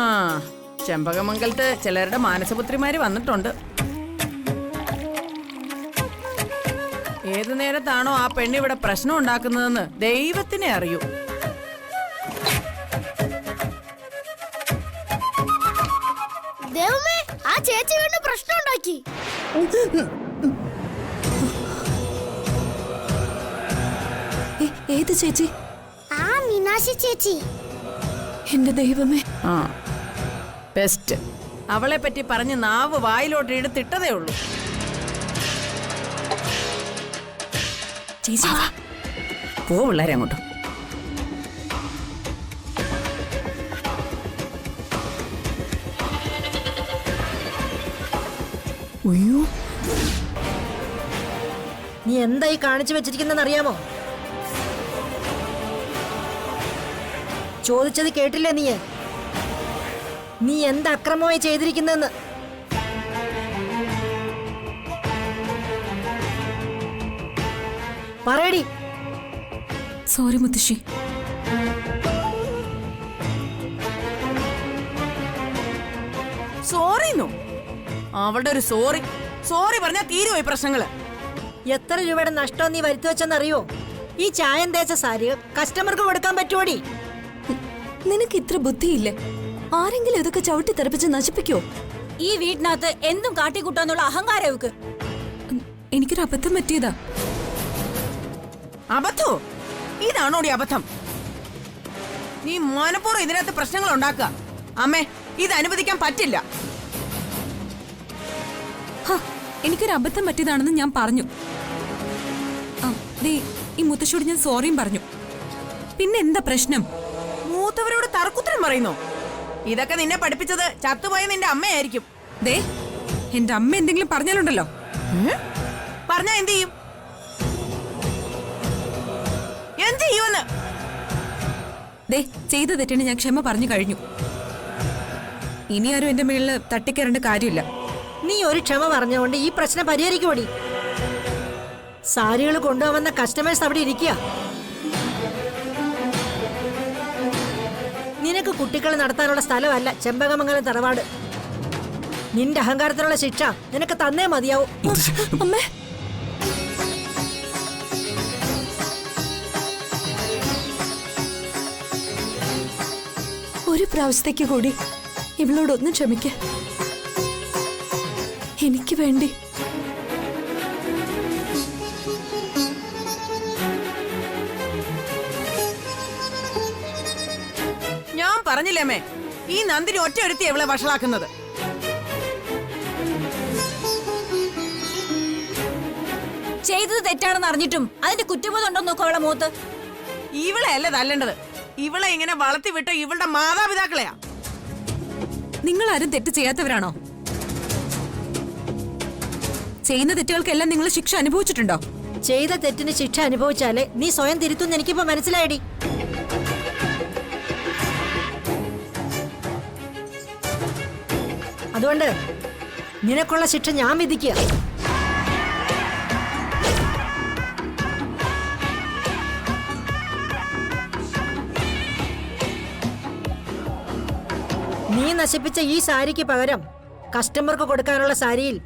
ആ ചെമ്പകമംഗലത്ത് ചിലരുടെ മാനസപുത്രിമാര് വന്നിട്ടുണ്ട്. ഏതു നേരത്താണോ ആ പെണ്ണിവിടെ പ്രശ്നം ഉണ്ടാക്കുന്നതെന്ന് ദൈവത്തിനെ അറിയൂ. ദൈവമേ, ആ ചേച്ചി വീണ്ടും പ്രശ്നം ഉണ്ടാക്കി. ഏത് ചേച്ചി? ആ മീനാക്ഷി ചേച്ചി. എന്റെ ദൈവമേ. ആ ബെസ്റ്റ്. അവളെ പറ്റി പറഞ്ഞ് നാവ് വായിലോട്ട് എടുത്തിട്ടതേ ഉള്ളൂ. ചേച്ചി പോ പിള്ളേരെ അങ്ങോട്ട്. അയ്യോ, നീ എന്തായി കാണിച്ചു വെച്ചിരിക്കുന്നെന്ന് അറിയാമോ? ചോദിച്ചത് കേട്ടില്ലേ നീ? നീ എന്ത് അക്രമമായി ചെയ്തിരിക്കുന്നെന്ന്? പറയടി. സോറി മുത്തശ്ശി. സോറിന്നോ? അവളുടെ ഒരു സോറി. സോറി പറഞ്ഞാ തീരുപോയി പ്രശ്നങ്ങള്. എത്ര രൂപയുടെ നഷ്ടം നീ വരുത്തി വെച്ചെന്നറിയോ? ഈ ചായം തേച്ച സാരി കസ്റ്റമർക്ക് കൊടുക്കാൻ പറ്റുമോടി? നിനക്ക് ഇത്ര ബുദ്ധിയില്ലേ? ആരെങ്കിലും ഇതൊക്കെ ചവിട്ടി തെറിപ്പിച്ച് നശിപ്പിക്കോ? ഈ വീട്ടിനകത്ത് എന്തും കാട്ടിക്കൂട്ടാന്നുള്ള അഹങ്കാരം അവക്ക്. എനിക്കൊരു അബദ്ധം പറ്റിയതാ. അബദ്ധോ? ഇതാണോടി അബദ്ധം? നീ മനഃപൂർവ്വം ഇതിനകത്ത് പ്രശ്നങ്ങൾ ഉണ്ടാക്കുക. അമ്മേ, ഇത് അനുവദിക്കാൻ പറ്റില്ല. എനിക്കൊരു അബദ്ധം പറ്റിയതാണെന്ന് ഞാൻ പറഞ്ഞു. ഈ മുത്തശ്ശിയോട് ഞാൻ സോറിയും പറഞ്ഞു. പിന്നെ എന്താ പ്രശ്നം? മൂത്തവരോട് തർക്കുത്തരം പറയുന്നോ? ഇതൊക്കെ നിന്നെ പഠിപ്പിച്ചത് ചത്തുപോയ നിന്റെ അമ്മയായിരിക്കും. ദേ, എന്റെ അമ്മ എന്തെങ്കിലും പറഞ്ഞാലുണ്ടല്ലോ. പറഞ്ഞാ എന്ത് ചെയ്യും? എന്ത് ചെയ്യുമെന്ന്? ദേ, ചെയ്ത തെറ്റിന് ഞാൻ ക്ഷമ പറഞ്ഞു കഴിഞ്ഞു. ഇനി ആരും എന്റെ മേളില് തട്ടിക്കയറേണ്ട കാര്യമില്ല. നീ ഒരു ക്ഷമ പറഞ്ഞുകൊണ്ട് ഈ പ്രശ്നം പരിഹരിക്കുമോടി? സാരികൾ കൊണ്ടുപോകുന്ന കസ്റ്റമേഴ്സ് അവിടെ ഇരിക്കുക. നിനക്ക് കുട്ടികൾ നടത്താനുള്ള സ്ഥലമല്ല ചെമ്പകമംഗലം തറവാട്. നിന്റെ അഹങ്കാരത്തിനുള്ള ശിക്ഷ നിനക്ക് തന്നേ മതിയാവും. അമ്മേ, ഒരു പ്രാവശ്യത്തേക്ക് കൂടി ഇവളോടൊന്നും ക്ഷമിക്ക. എനിക്ക് വേണ്ടി. ഞാൻ പറഞ്ഞില്ലേ അമ്മേ, ഈ നന്ദിനി ഒറ്റ ഒരുത്തി എവളെ വഷളാക്കുന്നത്. ചെയ്തത് തെറ്റാണെന്ന് അറിഞ്ഞിട്ടും അതിന്റെ കുറ്റബോധം ഉണ്ടോ നോക്കോ അവളെ മൂത്ത്. ഇവളെ അല്ല തല്ലേണ്ടത്. ഇവളെ ഇങ്ങനെ വളർത്തി വിട്ട ഇവളുടെ മാതാപിതാക്കളെയാ. നിങ്ങൾ ആരും തെറ്റ് ചെയ്യാത്തവരാണോ? ചെയ്യുന്ന തെറ്റുകൾക്കെല്ലാം നിങ്ങൾ ശിക്ഷ അനുഭവിച്ചിട്ടുണ്ടോ? ചെയ്ത തെറ്റിന് ശിക്ഷ അനുഭവിച്ചാലേ നീ സ്വയം തിരുത്തുന്ന് എനിക്കിപ്പോ മനസ്സിലായടി. അതുകൊണ്ട് നിനക്കുള്ള ശിക്ഷ ഞാൻ വിധിക്കുക. നീ നശിപ്പിച്ച ഈ സാരിക്ക് പകരം കസ്റ്റമർക്ക് കൊടുക്കാനുള്ള സാരിയിൽ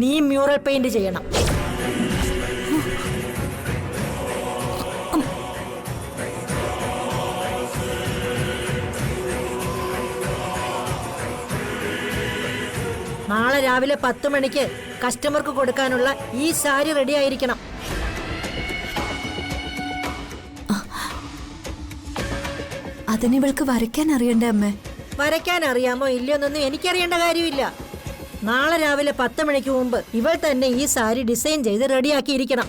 നീ മ്യൂറൽ പെയിന്റ് ചെയ്യണം. നാളെ രാവിലെ 10 മണിക്ക് കസ്റ്റമർക്ക് കൊടുക്കാനുള്ള ഈ സാരി റെഡി ആയിരിക്കണം. അതിനിവൾക്ക് വരയ്ക്കാൻ അറിയണ്ടേ അമ്മേ? വരയ്ക്കാൻ അറിയാമോ ഇല്ലയോന്നൊന്നും എനിക്കറിയേണ്ട കാര്യമില്ല. നാളെ രാവിലെ 10 മണിക്ക് മുമ്പ് ഇവൾ തന്നെ ഈ സാരി ഡിസൈൻ ചെയ്ത് റെഡിയാക്കിയിരിക്കണം.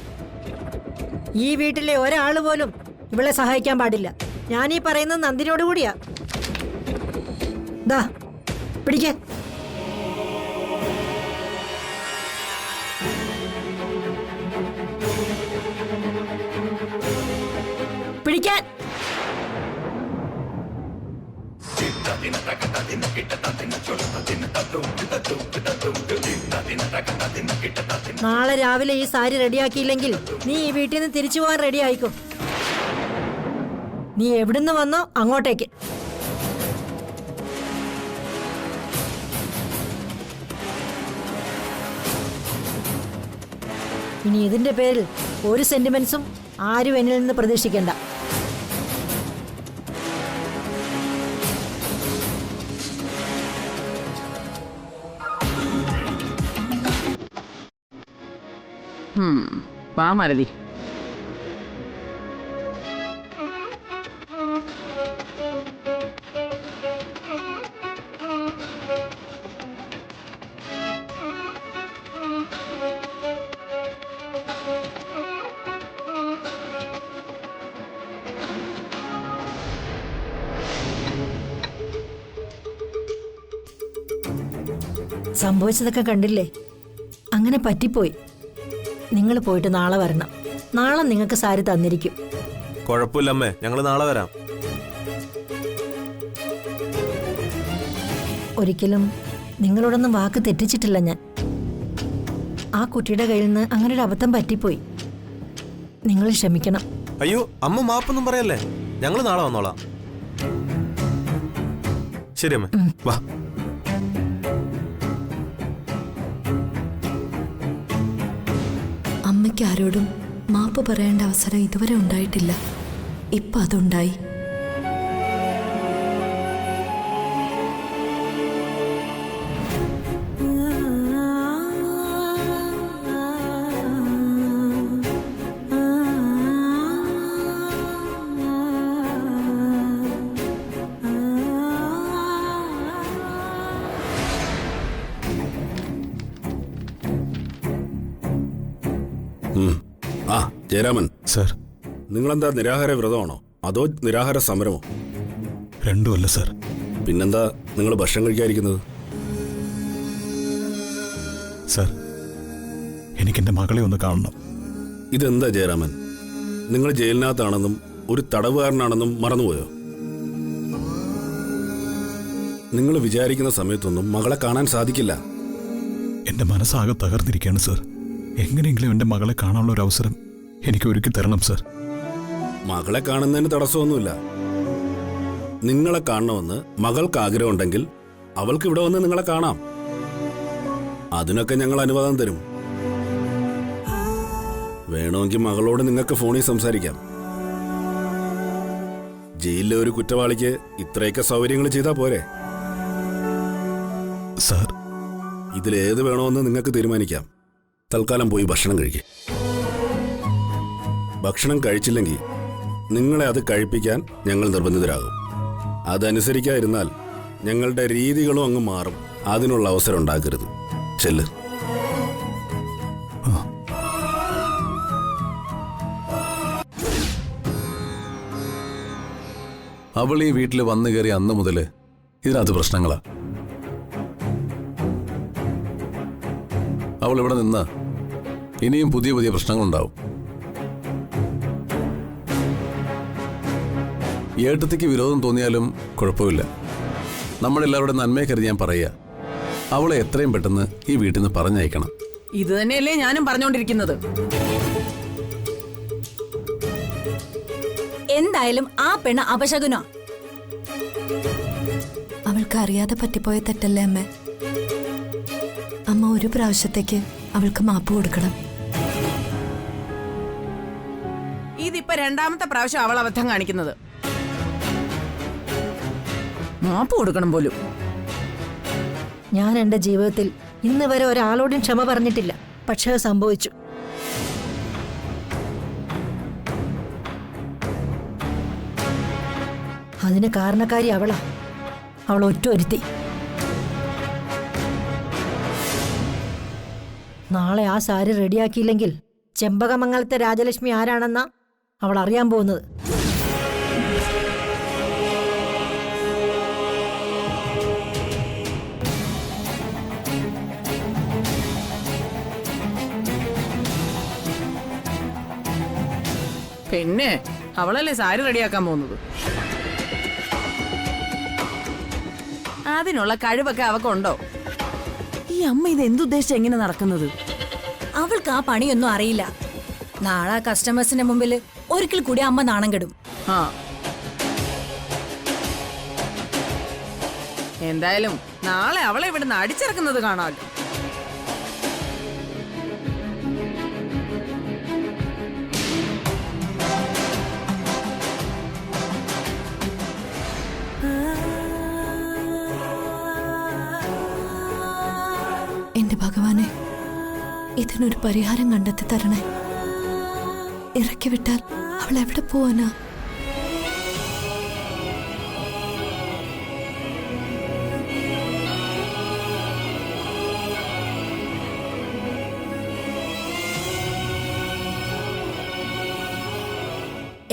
ഈ വീട്ടിലെ ഒരാൾ പോലും ഇവളെ സഹായിക്കാൻ പാടില്ല. ഞാനീ പറയുന്നത് നന്ദിനിയോട് കൂടിയാ. ദാ പിടിക്കേ. പിടിക്കാൻ. നാളെ രാവിലെ ഈ സാരി റെഡിയാക്കിയില്ലെങ്കിൽ നീ ഈ വീട്ടിൽ നിന്ന് തിരിച്ചു പോകാൻ റെഡി ആയിക്കോ. നീ എവിടുന്ന് വന്നോ അങ്ങോട്ടേക്ക്. ഇനി ഇതിന്റെ പേരിൽ ഒരു സെന്റിമെന്റ്സും ആരും എന്നിൽ നിന്ന് പ്രതീക്ഷിക്കണ്ട. വാ മാലതി. സംഭവിച്ചതൊക്കെ കണ്ടില്ലേ? അങ്ങനെ പറ്റിപ്പോയി. നിങ്ങൾ പോയിട്ട് നാളെ വരണം. നാളെ നിങ്ങൾക്ക് സാരി തന്നിരിക്കും. കുഴപ്പമില്ലമ്മേ, ഞങ്ങൾ നാളെ വരാം. ഒരിക്കലും നിങ്ങളോടൊന്നും വാക്ക് തെറ്റിച്ചിട്ടില്ല ഞാൻ. ആ കുട്ടിയുടെ കയ്യിൽ നിന്ന് അങ്ങനെ ഒരു അബദ്ധം പറ്റിപ്പോയി. നിങ്ങൾ ക്ഷമിക്കണം. അയ്യോ അമ്മ മാപ്പൊന്നും പറയല്ലേ, ഞങ്ങൾ നാളെ വന്നോളാം. ശരി അമ്മേ, വാ. അമ്മയ്ക്ക് ആരോടും മാപ്പ് പറയേണ്ട അവസരം ഇതുവരെ ഉണ്ടായിട്ടില്ല. ഇപ്പം അതുണ്ടായി. ആ ജയരാമൻ സർ, നിങ്ങളെന്താ നിരാഹാര വ്രതമാണോ അതോ നിരാഹാര സമരമോ? രണ്ടുമല്ല സർ. പിന്നെന്താ നിങ്ങൾ ഭക്ഷണം കഴിക്കാതിരിക്കുന്നത്? സർ, എനിക്കെൻ്റെ മകളെ ഒന്ന് കാണണം. ഇതെന്താ ജയരാമൻ, നിങ്ങൾ ജയിലിനകത്താണെന്നും ഒരു തടവുകാരനാണെന്നും മറന്നുപോയോ? നിങ്ങൾ വിചാരിക്കുന്ന സമയത്തൊന്നും മകളെ കാണാൻ സാധിക്കില്ല. എൻ്റെ മനസ്സാകെ തകർന്നിരിക്കുകയാണ് സർ. എങ്ങനെയെങ്കിലും എൻ്റെ മകളെ കാണാനുള്ള ഒരു അവസരം എനിക്ക് ഒരുക്കി തരണം സർ. മകളെ കാണുന്നതിന് തടസ്സമൊന്നുമില്ല. നിങ്ങളെ കാണണമെന്ന് മകൾക്ക് ആഗ്രഹമുണ്ടെങ്കിൽ അവൾക്ക് ഇവിടെ വന്ന് നിങ്ങളെ കാണാം. അതിനൊക്കെ ഞങ്ങൾ അനുവാദം തരും. വേണമെങ്കിൽ മകളോട് നിങ്ങൾക്ക് ഫോണിൽ സംസാരിക്കാം. ജയിലിലെ ഒരു കുറ്റവാളിക്ക് ഇത്രയൊക്കെ സൗകര്യങ്ങൾ ചെയ്താൽ പോരെ? സർ, ഇതിലേത് വേണമെന്ന് നിങ്ങൾക്ക് തീരുമാനിക്കാം. തൽക്കാലം പോയി ഭക്ഷണം കഴിക്കുക. ഭക്ഷണം കഴിച്ചില്ലെങ്കിൽ നിങ്ങളെ അത് കഴിപ്പിക്കാൻ ഞങ്ങൾ നിർബന്ധിതരാകും. അതനുസരിക്കാതിരുന്നാൽ ഞങ്ങളുടെ രീതികളും അങ്ങ് മാറും. അതിനുള്ള അവസരം ഉണ്ടാക്കരുത്. ചെല്ല്. അവൾ ഈ വീട്ടിൽ വന്നു കയറി അന്ന് മുതൽ ഇതിനകത്ത് പ്രശ്നങ്ങളാ. അവൾ ഇവിടെ നിന്ന് ഇനിയും പുതിയ പുതിയ പ്രശ്നങ്ങളുണ്ടാവും. ഏട്ടത്തിക്ക് വിരോധം തോന്നിയാലും കുഴപ്പമില്ല. നമ്മളെല്ലാവരുടെ നന്മയെ കരുതി ഞാൻ പറയുക, അവളെ എത്രയും പെട്ടെന്ന് ഈ വീട്ടിൽ നിന്ന് പറഞ്ഞയക്കണം. ഇത് തന്നെയല്ലേ ഞാനും പറഞ്ഞോണ്ടിരിക്കുന്നത്. എന്തായാലും ആ പെണ്ണ് അപശകുനോ. അവൾക്ക് അറിയാതെ പറ്റിപ്പോയ തെറ്റല്ലേ അമ്മ? അമ്മ ഒരു പ്രാവശ്യത്തേക്ക് അവൾക്ക് മാപ്പ് കൊടുക്കണം. ഇതിപ്പോ രണ്ടാമത്തെ പ്രാവശ്യം അവൾ അബദ്ധം കാണിക്കുന്നത്. മാപ്പ് കൊടുക്കണം പോലും. ഞാൻ എൻ്റെ ജീവിതത്തിൽ ഇന്ന് വരെ ഒരാളോടും ക്ഷമ പറഞ്ഞിട്ടില്ല. പക്ഷേ അത് സംഭവിച്ചു. അതിന് കാരണക്കാരി അവളാ. അവൾ ഒറ്റൊരുത്തി. നാളെ ആ സാരി റെഡിയാക്കിയില്ലെങ്കിൽ ചെമ്പകമംഗലത്തെ രാജലക്ഷ്മി ആരാണെന്നാ അവൾ അറിയാൻ പോകുന്നത്. പിന്നെ അവളല്ലേ സാരി റെഡിയാക്കാൻ പോകുന്നത്. അതിനുള്ള കഴിവൊക്കെ അവക്കുണ്ടോ? ഈ അമ്മ ഇത് എന്തുദ്ദേശിച്ച് എങ്ങനെ നടക്കുന്നത്? അവൾക്ക് ആ പണിയൊന്നും അറിയില്ല. നാളെ കസ്റ്റമേഴ്സിന്റെ മുമ്പിൽ ഒരിക്കൽ കൂടി അമ്മ നാണം കെടും. ആ, എന്തായാലും നാളെ അവളെ ഇവിടുന്ന് അടിച്ചിറക്കുന്നത് കാണാമല്ലോ. എന്റെ ഭഗവാനെ, ഇതിനൊരു പരിഹാരം കണ്ടെത്തി തരണേ. ഇറക്കി വിട്ടാൽ അവൾ എവിടെ പോവാനാ?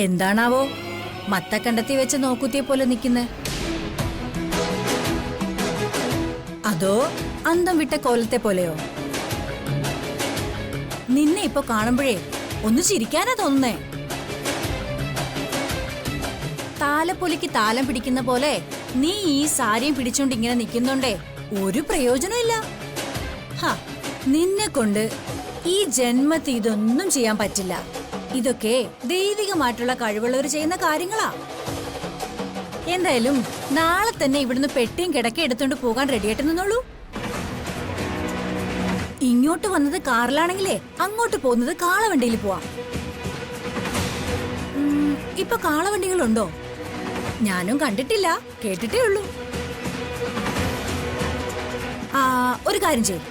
എന്താണാവോ മത്ത കണ്ടെത്തി വെച്ച് നോക്കുത്തിയെ പോലെ നിൽക്കുന്നേ? അതോ അന്തം വിട്ട കോലത്തെ പോലെയോ? നിന്നെ ഇപ്പൊ കാണുമ്പോഴേ ഒന്ന് ചിരിക്കാനാ തോന്നുന്നേ. താലപ്പൊലിക്ക് താലം പിടിക്കുന്ന പോലെ നീ ഈ സാരിയും പിടിച്ചോണ്ട് ഇങ്ങനെ നിൽക്കുന്നുണ്ടേ ഒരു പ്രയോജനമില്ല. നിന്നെ കൊണ്ട് ഈ ജന്മത്തിൽ ഇതൊന്നും ചെയ്യാൻ പറ്റില്ല. ഇതൊക്കെ ദൈവികമായിട്ടുള്ള കഴിവുള്ളവർ ചെയ്യുന്ന കാര്യങ്ങളാ. എന്തായാലും നാളെ തന്നെ ഇവിടുന്ന് പെട്ടിയും കിടക്ക എടുത്തോണ്ട് പോകാൻ റെഡിയായിട്ട് നിന്നോളൂ. ഇങ്ങോട്ട് വന്നത് കാറിലാണെങ്കിലേ അങ്ങോട്ട് പോകുന്നത് കാളവണ്ടിയിൽ പോവാം. ഇപ്പൊ കാളവണ്ടികളുണ്ടോ? ഞാനും കണ്ടിട്ടില്ല, കേട്ടിട്ടേ ഉള്ളൂ. ഒരു കാര്യം ചെയ്യും,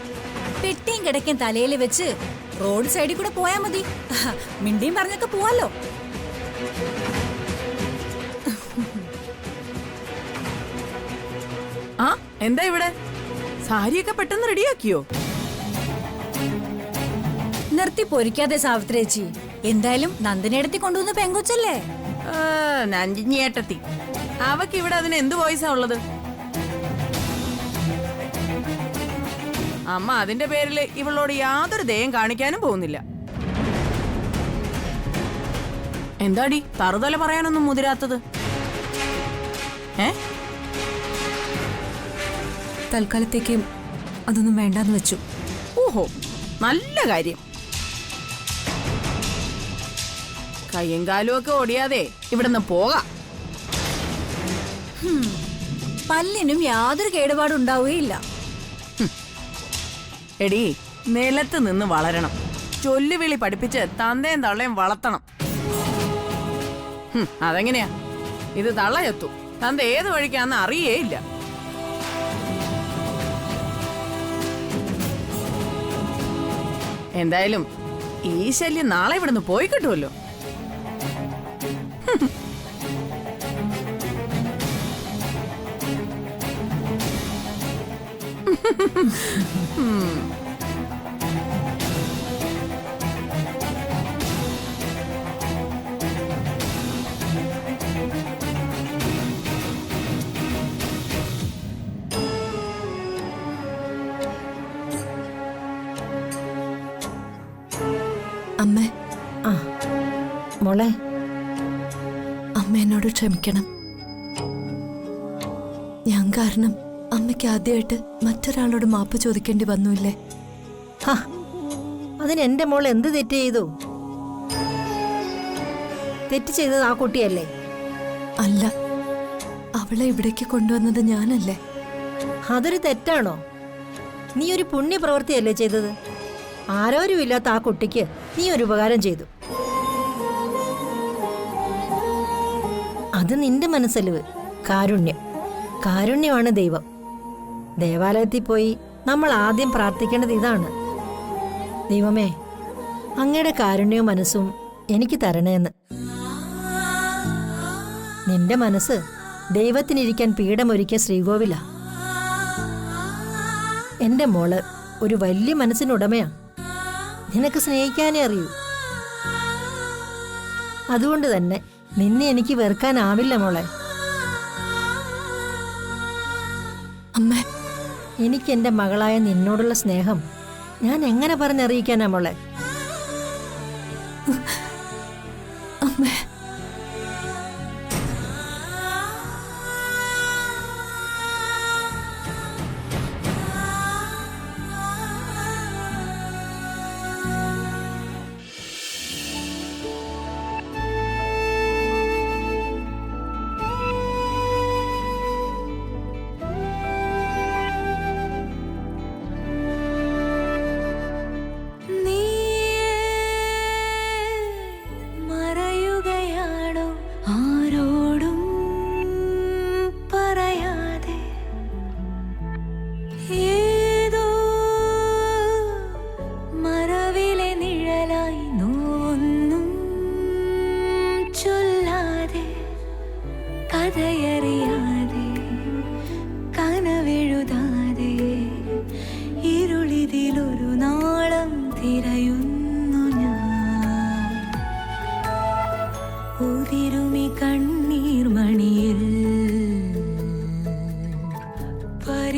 പെട്ടിയും കിടക്കയും തലയിൽ വെച്ച് റോഡ് സൈഡിൽ കൂടെ പോയാ മതി. മിണ്ടിയും പറഞ്ഞൊക്കെ പോവാലോ. ആ എന്താ ഇവിടെ സാരിയൊക്കെ പെട്ടെന്ന് റെഡിയാക്കിയോ? നിർത്തി പൊരിക്കാതെ സാവിത്രി ചേച്ചി. എന്തായാലും നന്ദിനിയെടുത്തി കൊണ്ടുവന്ന പെങ്കൊച്ചല്ലേ? നഞ്ചിഞ്ഞേട്ടത്തി. അവക്ക് ഇവിടെ അതിന് എന്ത് വോയിസാ ഉള്ളത്? അമ്മ അതിന്റെ പേരില് ഇവളോട് യാതൊരു ദയം കാണിക്കാനും പോകുന്നില്ല. എന്താടി തറുതല പറയാനൊന്നും മുതിരാത്തത്? തൽക്കാലത്തേക്ക് അതൊന്നും വേണ്ടാന്ന് വെച്ചു. ഓഹോ, നല്ല കാര്യം. കയ്യും കാലും ഒക്കെ ഓടിയാതെ ഇവിടുന്ന് പോകാം. പല്ലിനും യാതൊരു കേടുപാടും ഉണ്ടാവുകയില്ല. എടീ, നിലത്ത് നിന്ന് വളരണം. ചൊല്ലുവിളി പഠിപ്പിച്ച് തന്തയും തള്ളയും വളർത്തണം. അതെങ്ങനെയാ? ഇത് തള്ളയെത്തു തന്ത ഏത് വഴിക്കാന്ന് അറിയേയില്ല. എന്തായാലും ഈ ശല്യം നാളെ ഇവിടുന്ന് പോയി കിട്ടുമല്ലോ. അമ്മേ. മോളെ, അമ്മ എന്നോട് ക്ഷമിക്കണം. ഞാൻ കാരണം അമ്മയ്ക്ക് ആദ്യമായിട്ട് മറ്റൊരാളോട് മാപ്പ് ചോദിക്കേണ്ടി വന്നില്ലേ? അതിന് എന്റെ മോൾ എന്ത് തെറ്റ് ചെയ്തു? തെറ്റ് ചെയ്തത് ആ കുട്ടിയല്ലേ? അല്ല, അവളെ ഇവിടേക്ക് കൊണ്ടുവന്നത് ഞാനല്ലേ? അതൊരു തെറ്റാണോ? നീ ഒരു പുണ്യ പ്രവൃത്തിയല്ലേ ചെയ്തത്? ആരോരുമില്ലാത്ത ആ കുട്ടിക്ക് നീ ഒരു ഉപകാരം ചെയ്തു. അത് നിന്റെ മനസ്സലിവ്, കാരുണ്യം. കാരുണ്യമാണ് ദൈവം. ദേവാലയത്തിൽ പോയി നമ്മൾ ആദ്യം പ്രാർത്ഥിക്കേണ്ടത് ഇതാണ്: ദൈവമേ, അങ്ങയുടെ കാരുണ്യവും മനസ്സും എനിക്ക് തരണേന്ന്. നിന്റെ മനസ്സ് ദൈവത്തിനിരിക്കാൻ പീഠമൊരുക്കിയ ശ്രീകോവിലാ. എന്റെ മോള് ഒരു വലിയ മനസ്സിനുടമയാ. നിനക്ക് സ്നേഹിക്കാനേ അറിയൂ. അതുകൊണ്ട് തന്നെ നിന്നെ എനിക്ക് വെറുക്കാനാവില്ല മോളെ. അമ്മേ, എനിക്ക് എന്റെ മകളായ നിന്നോടുള്ള സ്നേഹം ഞാൻ എങ്ങനെ പറഞ്ഞറിയിക്കാനാ മോളെ? അമ്മേ,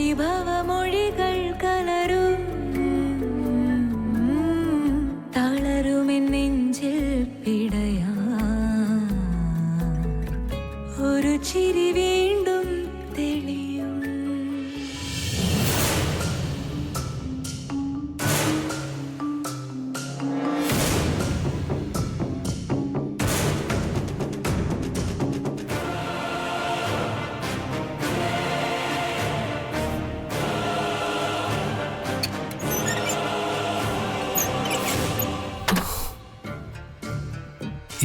പരിഭവമൊഴികൾ കലരും തളരുമെൻ നെഞ്ചിൽ പിടയാ ഒരു ചിരി വീണ്ടും തെളിയും.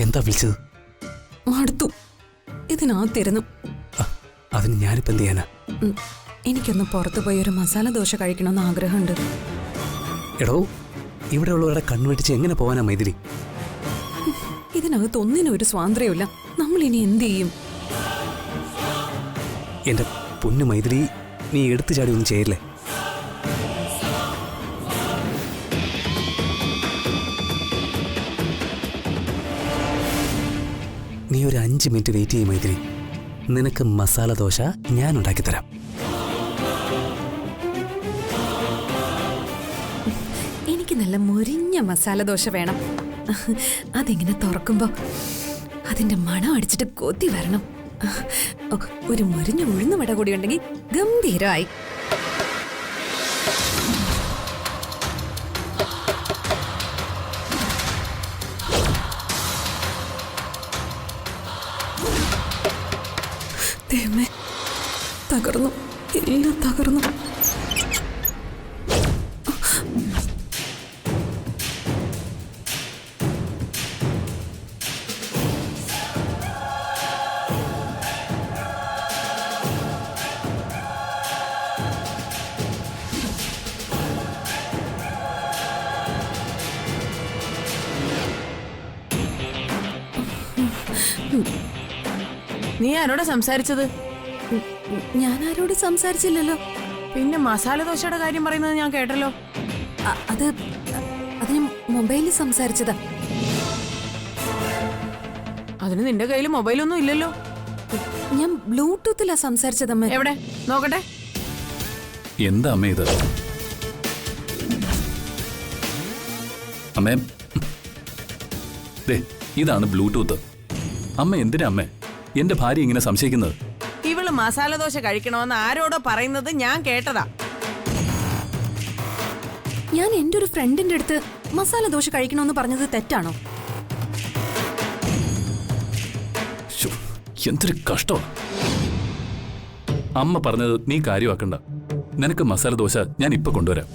എന്താ വിളിച്ചത്? മടുത്തു. ഇതിനകത്തിരുന്നു. അതിന് ഞാനിപ്പോ എന്ത് ചെയ്യാനാ? എനിക്കൊന്ന് പുറത്തു പോയി ഒരു മസാല ദോശ കഴിക്കണമെന്ന് ആഗ്രഹമുണ്ട്. എടോ, ഇവിടെ ഉള്ളവരുടെ കണ്ണുവെട്ടിച്ച് എങ്ങനെ പോവാനാ മൈഥിലി? ഇതിനകത്ത് ഒന്നിനും ഒരു സ്വാതന്ത്ര്യമില്ല. നമ്മൾ ഇനി എന്ത് ചെയ്യും? എന്റെ പൊന്നു മൈഥിലി, നീ എടുത്തു ചാടി ഒന്നും ചെയ്യില്ലേ? നീ ഒരു 5 മിനിറ്റ് വെയിറ്റ് ചെയ്യും മൈഥിലി. നിനക്ക് മസാല ദോശ ഞാൻ ഉണ്ടാക്കിത്തരാം. എനിക്ക് നല്ല മൊരിഞ്ഞ മസാല ദോശ വേണം. അതിങ്ങനെ തുറക്കുമ്പോ അതിന്റെ മണം അടിച്ചിട്ട് കൊതി വരണം. ഒരു മൊരിഞ്ഞ ഉഴുന്നുവട കൂടി ഉണ്ടെങ്കിൽ ഗംഭീരമായി. ദൈവമേ, തകർന്നു, എല്ലാം തകർന്നു. നീ ആരോടാ സംസാരിച്ചത്? ഞാൻ ആരോട് സംസാരിച്ചില്ലല്ലോ. പിന്നെ മസാല ദോശയുടെ കാര്യം പറയുന്നത് ഞാൻ കേട്ടല്ലോ. അത് ഞാൻ മൊബൈലിൽ സംസാരിച്ചതാ. അതിന് നിന്റെ കയ്യിൽ മൊബൈലൊന്നും ഇല്ലല്ലോ. ഞാൻ ബ്ലൂടൂത്തിലാ സംസാരിച്ചതമ്മ. എവിടെ നോക്കട്ടെ. എന്താ അമ്മ ഇത്? അമ്മേ, ഇതാണ് ബ്ലൂടൂത്ത്. അമ്മ എന്തിനാ അമ്മേ എന്റെ ഭാര്യ ഇങ്ങനെ സംശയിക്കുന്നത്? ഇവള് മസാല ദോശ കഴിക്കണമെന്ന് ആരോടോ പറയുന്നത് ഞാൻ കേട്ടതാ. ഞാൻ എന്റെ ഒരു ഫ്രണ്ടിന്റെ അടുത്ത് മസാല ദോശ കഴിക്കണമെന്ന് പറഞ്ഞത് തെറ്റാണോ? എന്തൊരു കഷ്ടം. അമ്മ പറഞ്ഞത് നീ കാര്യമാക്കണ്ട. നിനക്ക് മസാല ദോശ ഞാൻ ഇപ്പൊ കൊണ്ടുവരാം.